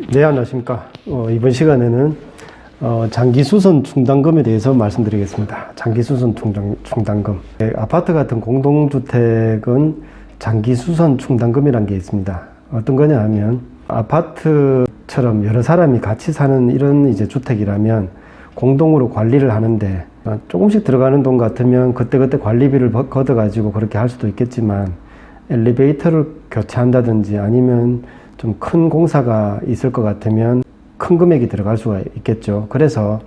네, 안녕하십니까. 이번 시간에는 장기수선 충당금에 대해서 말씀드리겠습니다. 장기수선 충당금. 아파트 같은 공동주택은 장기수선 충당금이라는 게 있습니다. 어떤 거냐 하면 아파트처럼 여러 사람이 같이 사는 이런 이제 주택이라면 공동으로 관리를 하는데 조금씩 들어가는 돈 같으면 그때그때 관리비를 걷어가지고 그렇게 할 수도 있겠지만 엘리베이터를 교체한다든지 아니면 좀 큰 공사가 있을 것 같으면 큰 금액이 들어갈 수가 있겠죠. 그래서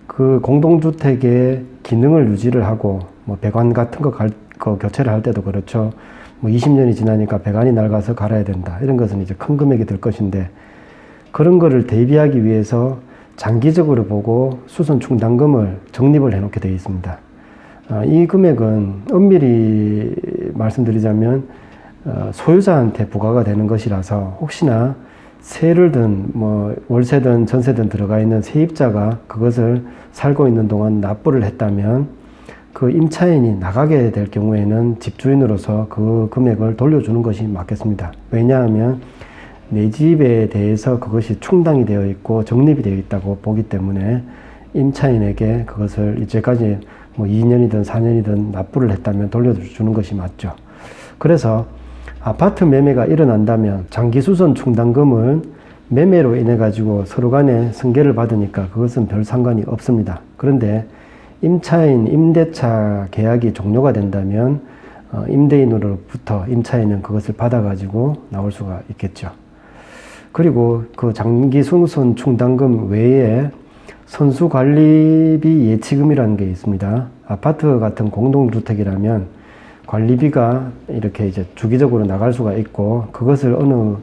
그 공동주택의 기능을 유지를 하고 뭐 배관 같은 거 교체를 할 때도 그렇죠. 뭐 20년이 지나니까 배관이 낡아서 갈아야 된다. 이런 것은 이제 큰 금액이 들 것인데 그런 거를 대비하기 위해서 장기적으로 보고 수선 충당금을 적립을 해 놓게 되어 있습니다. 이 금액은 엄밀히 말씀드리자면 소유자한테 부과가 되는 것이라서 혹시나 세를 뭐 월세든 전세든 들어가 있는 세입자가 그것을 살고 있는 동안 납부를 했다면 그 임차인이 나가게 될 경우에는 집주인으로서 그 금액을 돌려주는 것이 맞겠습니다. 왜냐하면 내 집에 대해서 그것이 충당이 되어 있고 적립이 되어 있다고 보기 때문에 임차인에게 그것을 이제까지 뭐 2년이든 4년이든 납부를 했다면 돌려주는 것이 맞죠. 그래서 아파트 매매가 일어난다면 장기수선 충당금은 매매로 인해 가지고 서로 간에 승계를 받으니까 그것은 별 상관이 없습니다. 그런데 임차인 임대차 계약이 종료가 된다면 임대인으로부터 임차인은 그것을 받아 가지고 나올 수가 있겠죠. 그리고 그 장기수선 충당금 외에 선수관리비 예치금이라는 게 있습니다. 아파트 같은 공동주택이라면 관리비가 이렇게 이제 주기적으로 나갈 수가 있고 그것을 어느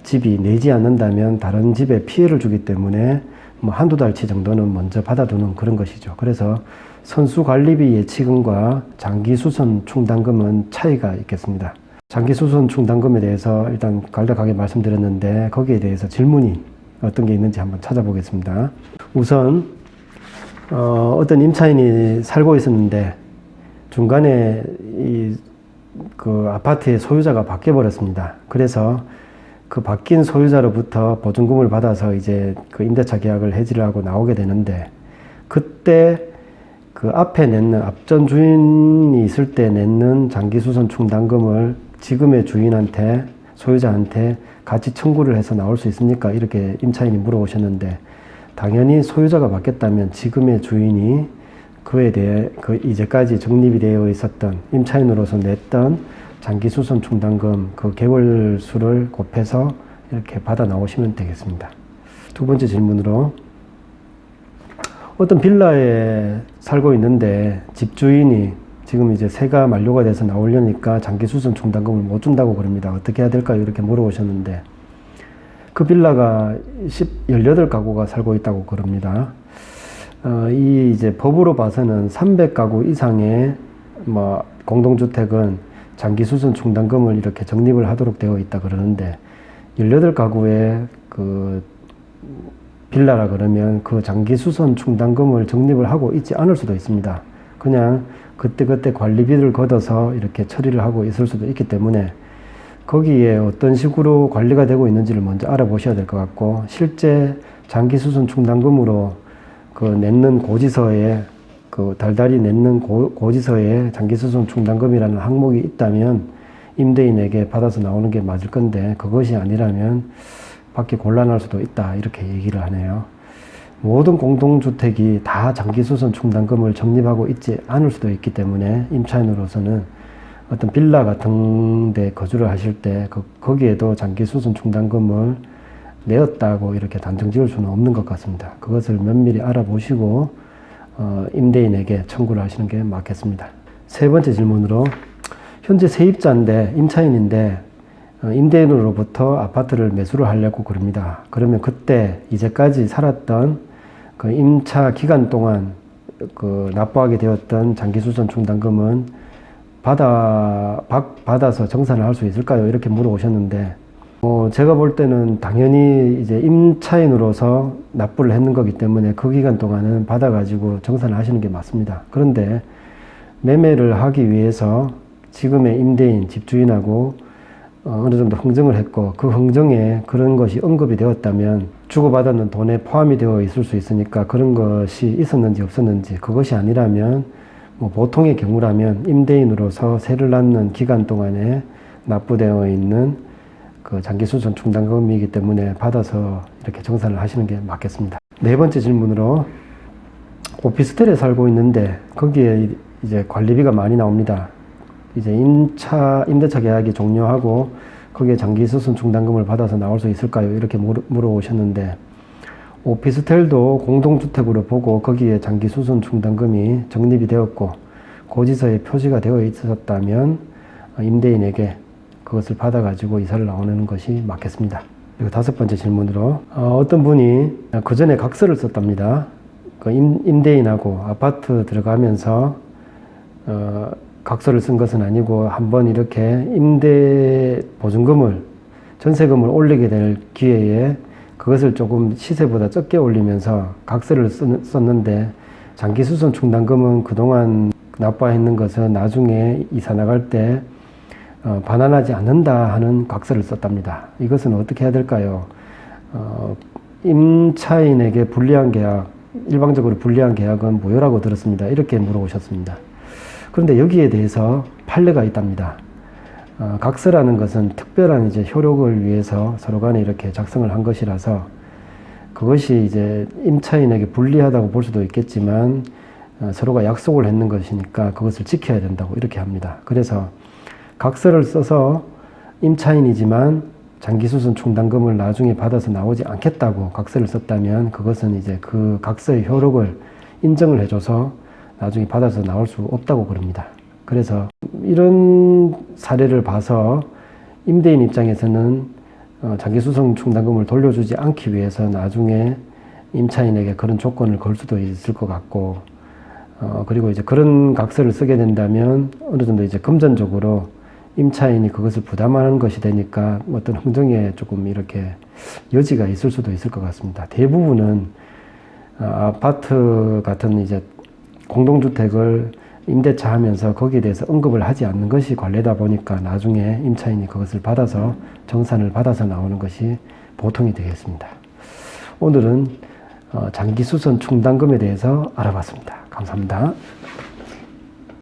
집이 내지 않는다면 다른 집에 피해를 주기 때문에 뭐 한두 달치 정도는 먼저 받아두는 그런 것이죠. 그래서 선수관리비 예치금과 장기수선 충당금은 차이가 있겠습니다. 장기수선 충당금에 대해서 일단 간략하게 말씀드렸는데 거기에 대해서 질문이 어떤 게 있는지 한번 찾아보겠습니다. 우선 어떤 임차인이 살고 있었는데 중간에 그 아파트의 소유자가 바뀌어 버렸습니다. 그래서 그 바뀐 소유자로부터 보증금을 받아서 이제 그 임대차 계약을 해지를 하고 나오게 되는데 그때 그 앞에 냈는 앞전 주인이 있을 때 냈는 장기수선 충당금을 지금의 주인한테 소유자한테 같이 청구를 해서 나올 수 있습니까? 이렇게 임차인이 물어보셨는데 당연히 소유자가 바뀌었다면 지금의 주인이 그에 대해 그 이제까지 적립이 되어 있었던 임차인으로서 냈던 장기수선 충당금 그 개월 수를 곱해서 이렇게 받아 나오시면 되겠습니다. 두 번째 질문으로 어떤 빌라에 살고 있는데 집주인이 지금 이제 세가 만료가 돼서 나오려니까 장기수선 충당금을 못 준다고 그럽니다. 어떻게 해야 될까요? 이렇게 물어보셨는데 그 빌라가 18가구가 살고 있다고 그럽니다. 이 이제 법으로 봐서는 300가구 이상의 뭐 공동주택은 장기수선 충당금을 이렇게 적립을 하도록 되어 있다 그러는데 18가구의 그 빌라라 그러면 그 장기수선 충당금을 적립을 하고 있지 않을 수도 있습니다. 그냥 그때그때 관리비를 걷어서 이렇게 처리를 하고 있을 수도 있기 때문에 거기에 어떤 식으로 관리가 되고 있는지를 먼저 알아보셔야 될 것 같고 실제 장기수선 충당금으로 그 냈는 고지서에 그 달달이 냈는 고지서에 장기수선 충당금이라는 항목이 있다면 임대인에게 받아서 나오는 게 맞을 건데 그것이 아니라면 받기 곤란할 수도 있다 이렇게 얘기를 하네요. 모든 공동주택이 다 장기수선 충당금을 적립하고 있지 않을 수도 있기 때문에 임차인으로서는 어떤 빌라 같은 데 거주를 하실 때 거기에도 장기수선 충당금을 내었다고 이렇게 단정 지을 수는 없는 것 같습니다. 그것을 면밀히 알아보시고 임대인에게 청구를 하시는 게 맞겠습니다. 세 번째 질문으로 현재 세입자인데 임차인인데 임대인으로부터 아파트를 매수를 하려고 그럽니다. 그러면 그때 이제까지 살았던 그 임차 기간 동안 그 납부하게 되었던 장기수선 충당금은 받아서 정산을 할 수 있을까요? 이렇게 물어보셨는데 제가 볼 때는 당연히 이제 임차인으로서 납부를 했는 거기 때문에 그 기간 동안은 받아가지고 정산을 하시는 게 맞습니다. 그런데 매매를 하기 위해서 지금의 임대인, 집주인하고 어느 정도 흥정을 했고 그 흥정에 그런 것이 언급이 되었다면 주고받았는 돈에 포함이 되어 있을 수 있으니까 그런 것이 있었는지 없었는지, 그것이 아니라면 뭐 보통의 경우라면 임대인으로서 세를 낳는 기간 동안에 납부되어 있는 그 장기수선 충당금이기 때문에 받아서 이렇게 정산을 하시는 게 맞겠습니다. 네 번째 질문으로, 오피스텔에 살고 있는데 거기에 이제 관리비가 많이 나옵니다. 이제 임대차 계약이 종료하고 거기에 장기수선 충당금을 받아서 나올 수 있을까요? 이렇게 물어오셨는데, 오피스텔도 공동주택으로 보고 거기에 장기수선 충당금이 적립이 되었고 고지서에 표시가 되어 있었다면 임대인에게 그것을 받아가지고 이사를 나오는 것이 맞겠습니다. 그리고 다섯 번째 질문으로, 어떤 분이 그 전에 각서를 썼답니다. 그 임대인하고 아파트 들어가면서 각서를 쓴 것은 아니고 한번 이렇게 임대 보증금을, 전세금을 올리게 될 기회에 그것을 조금 시세보다 적게 올리면서 각서를 썼는데, 장기수선 충당금은 그동안 납부했는 것은 나중에 이사 나갈 때 반환하지 않는다 하는 각서를 썼답니다. 이것은 어떻게 해야 될까요? 임차인에게 불리한 계약, 일방적으로 불리한 계약은 무효라고 들었습니다. 이렇게 물어보셨습니다. 그런데 여기에 대해서 판례가 있답니다. 각서라는 것은 특별한 이제 효력을 위해서 서로 간에 이렇게 작성을 한 것이라서 그것이 이제 임차인에게 불리하다고 볼 수도 있겠지만 서로가 약속을 했는 것이니까 그것을 지켜야 된다고 이렇게 합니다. 그래서 각서를 써서 임차인이지만 장기수선 충당금을 나중에 받아서 나오지 않겠다고 각서를 썼다면 그것은 이제 그 각서의 효력을 인정을 해줘서 나중에 받아서 나올 수 없다고 그럽니다. 그래서 이런 사례를 봐서 임대인 입장에서는 장기수선 충당금을 돌려주지 않기 위해서 나중에 임차인에게 그런 조건을 걸 수도 있을 것 같고, 그리고 이제 그런 각서를 쓰게 된다면 어느 정도 이제 금전적으로 임차인이 그것을 부담하는 것이 되니까 어떤 흥정에 조금 이렇게 여지가 있을 수도 있을 것 같습니다. 대부분은 아파트 같은 이제 공동주택을 임대차 하면서 거기에 대해서 언급을 하지 않는 것이 관례다 보니까 나중에 임차인이 그것을 받아서 정산을 받아서 나오는 것이 보통이 되겠습니다. 오늘은 장기수선 충당금에 대해서 알아봤습니다. 감사합니다.